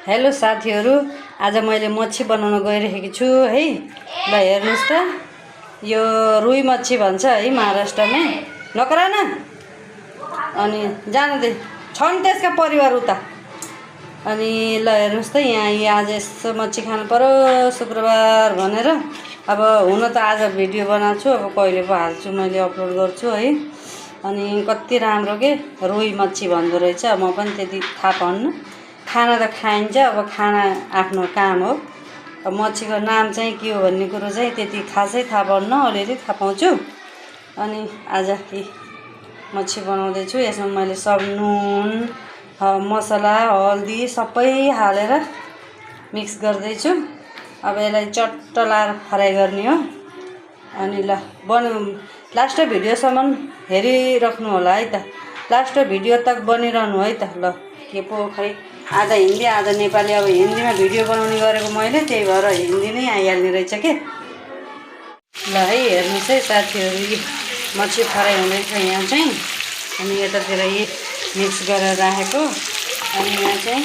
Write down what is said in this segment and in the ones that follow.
Hello साथीहरु, आज मैले मच्छी बनाउन गइरहेकी छु है। ल हेर्नुस् त, यो रुई मच्छी भन्छ है महाराष्ट्रमा। नकरा न अनि जान दे छन् त्यसका परिवार उता। अनि ल हेर्नुस् त, यहाँ आज यस्तो मच्छी खानु पर्यो शुक्रबार भनेर। अब हुन त आज भिडियो बनाउँछु, अब कहिले पो हाल्छु, मैले अपलोड गर्छु है। अनि कति राम्रो के रुई मच्छी भन्दो रहेछ। म पनि त्यति थाहा पाउन्न। खाना त खाइन्छ, अब खाना आफ्नो काम हो। अब मच्छीको नाम चाहिँ के हो भन्ने कुरो चाहिँ त्यति खासै थाहा पाउन्न, अलिअलि थाहा पाउँछु। अनि आज यी मच्छी बनाउँदैछु। यसमा मैले सब नुन, मसला, हल्दी सबै हालेर मिक्स गर्दैछु। अब यसलाई चट्ट लाएर फ्राई गर्ने हो। अनि ल लास्ट भिडियोसम्म हेरिराख्नु होला है त। लास्ट भिडियो तक बनिरहनु है त। ल के पो खै आधा हिन्दी आधा नेपाली। अब हिन्दीमा भिडियो बनाउने गरेको मैले, त्यही भएर हिन्दी नै आइहाल्ने रहेछ के। ल है हेर्नुहोस् है साथीहरू, यी मच्छी फ्राई हुँदैछ यहाँ चाहिँ। अनि यतातिर यी मिक्स गरेर राखेको, अनि यहाँ चाहिँ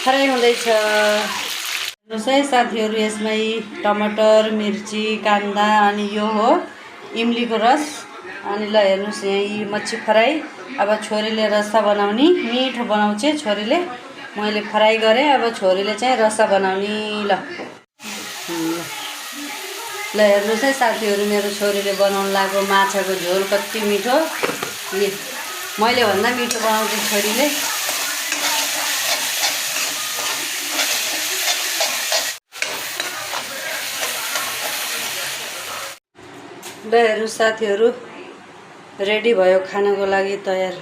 फ्राई हुँदैछ। हेर्नुहोस् है साथीहरू, यसमा यी टमाटर, मिर्ची, कान्दा, अनि यो हो इमलीको रस। अनि ल हेर्नुहोस् यहाँ यी मच्छी फ्राई। अब छोरीले रसा बनाउने, मिठो बनाउँछ छोरीले। मैले फ्राई गरेँ, अब छोरीले चाहिँ रसा बनाउने। ल हेर्नुहोस् है साथीहरू, मेरो छोरीले बनाउनु लाग्यो माछाको झोल। कति मिठो, यी मैले भन्दा मिठो बनाउँछ छोरीले। ल हेर्नुहोस् साथीहरू, रेडी भयो खानको लागि तयार।